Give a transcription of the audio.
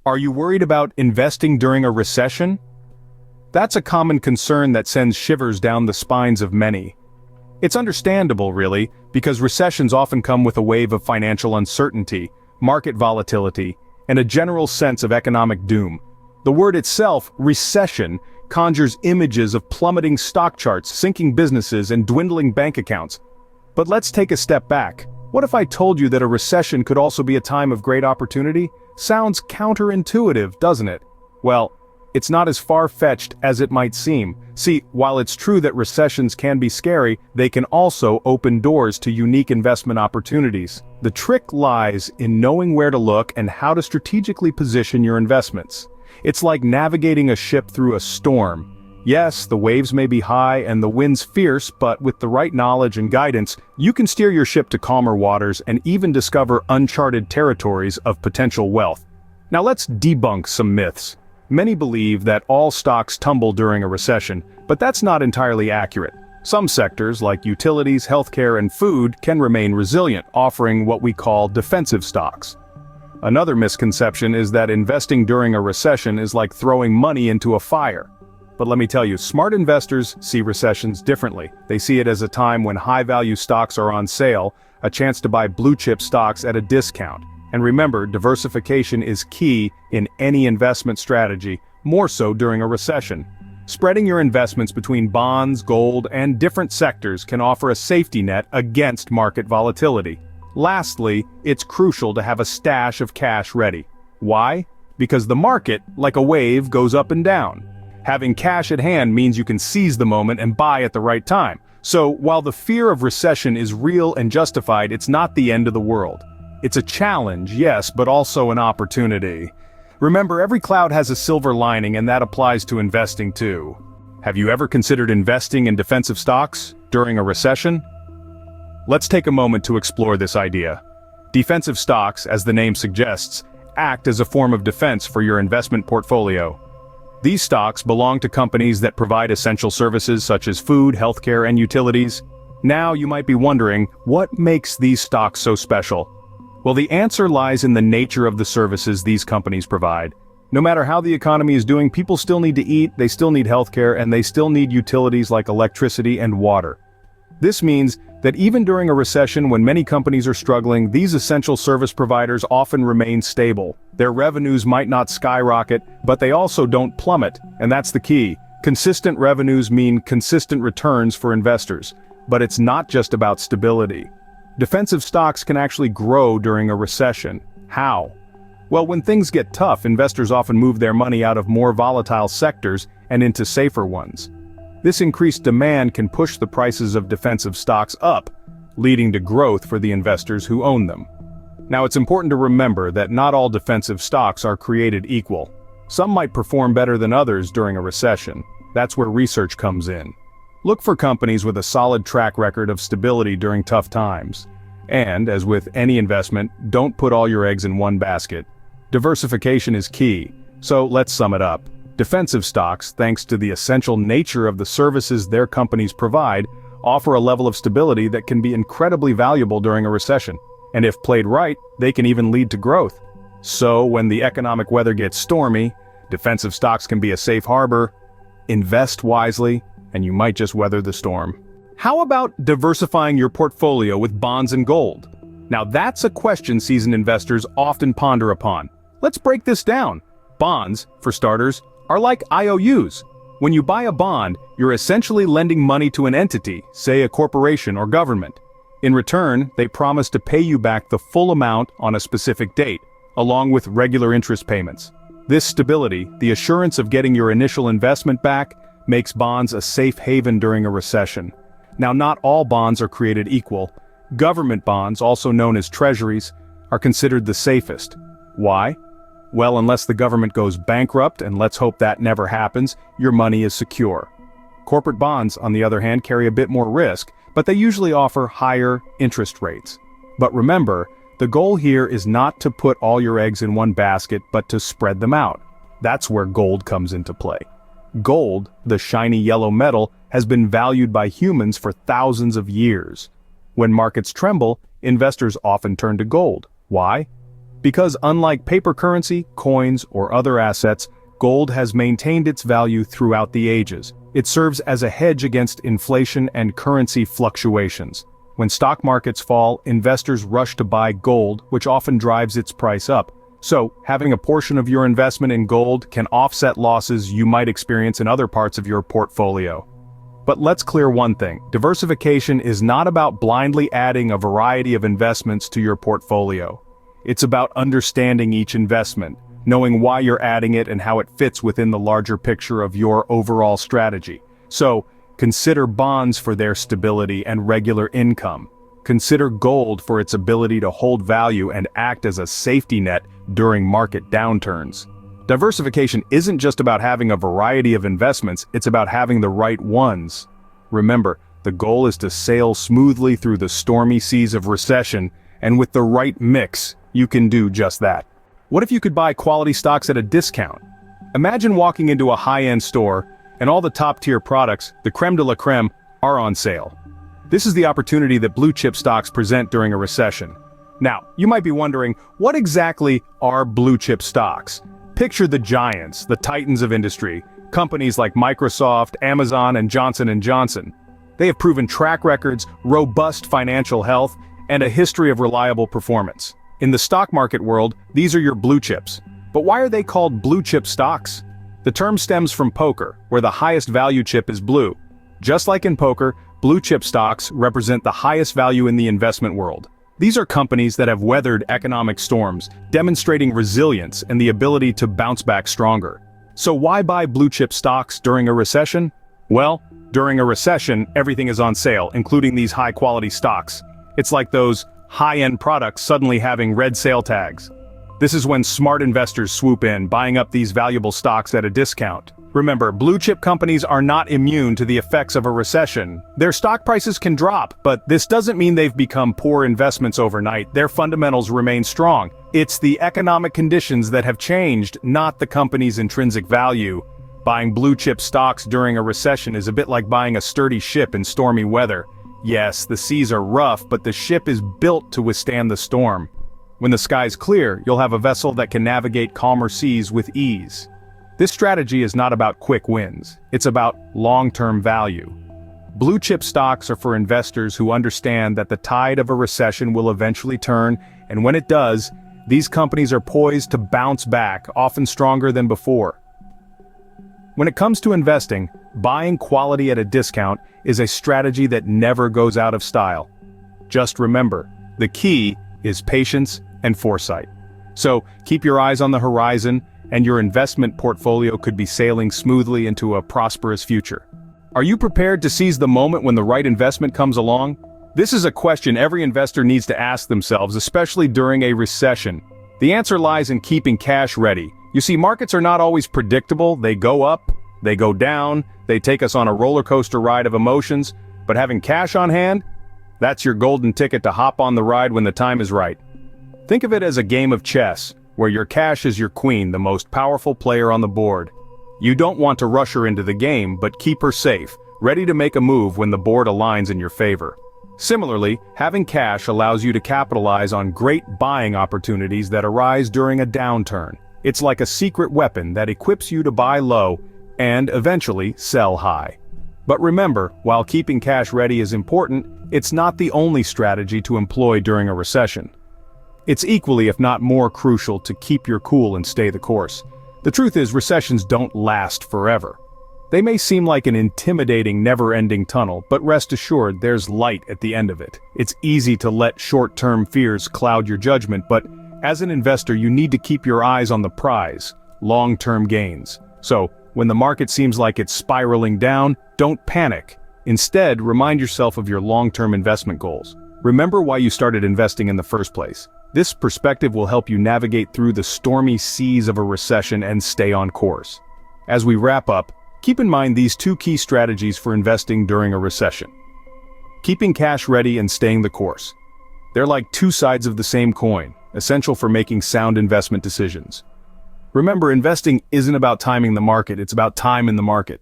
Are you worried about investing during a recession? That's a common concern that sends shivers down the spines of many. It's understandable, really, because recessions often come with a wave of financial uncertainty, market volatility, and a general sense of economic doom. The word itself, recession, conjures images of plummeting stock charts, sinking businesses, and dwindling bank accounts. But let's take a step back. What if I told you that a recession could also be a time of great opportunity? Sounds counterintuitive, doesn't it? Well, it's not as far-fetched as it might seem. See, while it's true that recessions can be scary, they can also open doors to unique investment opportunities. The trick lies in knowing where to look and how to strategically position your investments. It's like navigating a ship through a storm. Yes, the waves may be high and the winds fierce, but with the right knowledge and guidance, you can steer your ship to calmer waters and even discover uncharted territories of potential wealth. Now let's debunk some myths. Many believe that all stocks tumble during a recession, but that's not entirely accurate. Some sectors, like utilities, healthcare, and food, can remain resilient, offering what we call defensive stocks. Another misconception is that investing during a recession is like throwing money into a fire. But let me tell you, smart investors see recessions differently. They see it as a time when high-value stocks are on sale, a chance to buy blue-chip stocks at a discount. And remember, diversification is key in any investment strategy, more so during a recession. Spreading your investments between bonds, gold, and different sectors can offer a safety net against market volatility. Lastly, it's crucial to have a stash of cash ready. Why? Because the market, like a wave, goes up and down. Having cash at hand means you can seize the moment and buy at the right time. So, while the fear of recession is real and justified, it's not the end of the world. It's a challenge, yes, but also an opportunity. Remember, every cloud has a silver lining, and that applies to investing too. Have you ever considered investing in defensive stocks during a recession? Let's take a moment to explore this idea. Defensive stocks, as the name suggests, act as a form of defense for your investment portfolio. These stocks belong to companies that provide essential services such as food, healthcare, and utilities. Now you might be wondering, what makes these stocks so special? Well, the answer lies in the nature of the services these companies provide. No matter how the economy is doing, people still need to eat, they still need healthcare, and they still need utilities like electricity and water. This means that even during a recession when many companies are struggling, these essential service providers often remain stable. Their revenues might not skyrocket, but they also don't plummet, and that's the key. Consistent revenues mean consistent returns for investors. But it's not just about stability. Defensive stocks can actually grow during a recession. How? Well, when things get tough, investors often move their money out of more volatile sectors and into safer ones. This increased demand can push the prices of defensive stocks up, leading to growth for the investors who own them. Now, it's important to remember that not all defensive stocks are created equal. Some might perform better than others during a recession. That's where research comes in. Look for companies with a solid track record of stability during tough times. And, as with any investment, don't put all your eggs in one basket. Diversification is key, so let's sum it up. Defensive stocks, thanks to the essential nature of the services their companies provide, offer a level of stability that can be incredibly valuable during a recession. And if played right, they can even lead to growth. So, when the economic weather gets stormy, defensive stocks can be a safe harbor. Invest wisely, and you might just weather the storm. How about diversifying your portfolio with bonds and gold? Now that's a question seasoned investors often ponder upon. Let's break this down. Bonds, for starters, are like IOUs. When you buy a bond, you're essentially lending money to an entity, say a corporation or government. In return, they promise to pay you back the full amount on a specific date, along with regular interest payments. This stability, the assurance of getting your initial investment back, makes bonds a safe haven during a recession. Now, not all bonds are created equal. Government bonds, also known as treasuries, are considered the safest. Why? Well, unless the government goes bankrupt, and let's hope that never happens, your money is secure. Corporate bonds, on the other hand, carry a bit more risk, but they usually offer higher interest rates. But remember, the goal here is not to put all your eggs in one basket, but to spread them out. That's where gold comes into play. Gold, the shiny yellow metal, has been valued by humans for thousands of years. When markets tremble, investors often turn to gold. Why? Because unlike paper currency, coins, or other assets, gold has maintained its value throughout the ages. It serves as a hedge against inflation and currency fluctuations. When stock markets fall, investors rush to buy gold, which often drives its price up. So, having a portion of your investment in gold can offset losses you might experience in other parts of your portfolio. But let's clear one thing: diversification is not about blindly adding a variety of investments to your portfolio. It's about understanding each investment, knowing why you're adding it and how it fits within the larger picture of your overall strategy. So, consider bonds for their stability and regular income. Consider gold for its ability to hold value and act as a safety net during market downturns. Diversification isn't just about having a variety of investments, it's about having the right ones. Remember, the goal is to sail smoothly through the stormy seas of recession, and with the right mix, you can do just that. What if you could buy quality stocks at a discount? Imagine walking into a high-end store, and all the top-tier products, the creme de la creme, are on sale. This is the opportunity that blue-chip stocks present during a recession. Now, you might be wondering, what exactly are blue-chip stocks? Picture the giants, the titans of industry, companies like Microsoft, Amazon, and Johnson & Johnson. They have proven track records, robust financial health, and a history of reliable performance. In the stock market world, these are your blue chips. But why are they called blue-chip stocks? The term stems from poker, where the highest value chip is blue. Just like in poker, blue-chip stocks represent the highest value in the investment world. These are companies that have weathered economic storms, demonstrating resilience and the ability to bounce back stronger. So why buy blue-chip stocks during a recession? Well, during a recession, everything is on sale, including these high-quality stocks. It's like those high-end products suddenly having red sale tags. This is when smart investors swoop in, buying up these valuable stocks at a discount. Remember, blue-chip companies are not immune to the effects of a recession. Their stock prices can drop, but this doesn't mean they've become poor investments overnight. Their fundamentals remain strong. It's the economic conditions that have changed, not the company's intrinsic value. Buying blue-chip stocks during a recession is a bit like buying a sturdy ship in stormy weather. Yes, the seas are rough, but the ship is built to withstand the storm. When the sky's clear, you'll have a vessel that can navigate calmer seas with ease. This strategy is not about quick wins, it's about long-term value. Blue-chip stocks are for investors who understand that the tide of a recession will eventually turn, and when it does, these companies are poised to bounce back, often stronger than before. When it comes to investing, buying quality at a discount is a strategy that never goes out of style. Just remember, the key is patience and foresight. So, keep your eyes on the horizon, and your investment portfolio could be sailing smoothly into a prosperous future. Are you prepared to seize the moment when the right investment comes along? This is a question every investor needs to ask themselves, especially during a recession. The answer lies in keeping cash ready. You see, markets are not always predictable. They go up, they go down, they take us on a roller coaster ride of emotions, but having cash on hand, that's your golden ticket to hop on the ride when the time is right. Think of it as a game of chess, where your cash is your queen, the most powerful player on the board. You don't want to rush her into the game, but keep her safe, ready to make a move when the board aligns in your favor. Similarly, having cash allows you to capitalize on great buying opportunities that arise during a downturn. It's like a secret weapon that equips you to buy low and eventually sell high. But remember, while keeping cash ready is important, it's not the only strategy to employ during a recession. It's equally, if not more, crucial to keep your cool and stay the course. The truth is, recessions don't last forever. They may seem like an intimidating, never-ending tunnel, but rest assured there's light at the end of it. It's easy to let short-term fears cloud your judgment, but as an investor you need to keep your eyes on the prize, long-term gains. So, when the market seems like it's spiraling down, don't panic. Instead, remind yourself of your long-term investment goals. Remember why you started investing in the first place. This perspective will help you navigate through the stormy seas of a recession and stay on course. As we wrap up, keep in mind these two key strategies for investing during a recession. Keeping cash ready and staying the course. They're like two sides of the same coin, essential for making sound investment decisions. Remember, investing isn't about timing the market, it's about time in the market.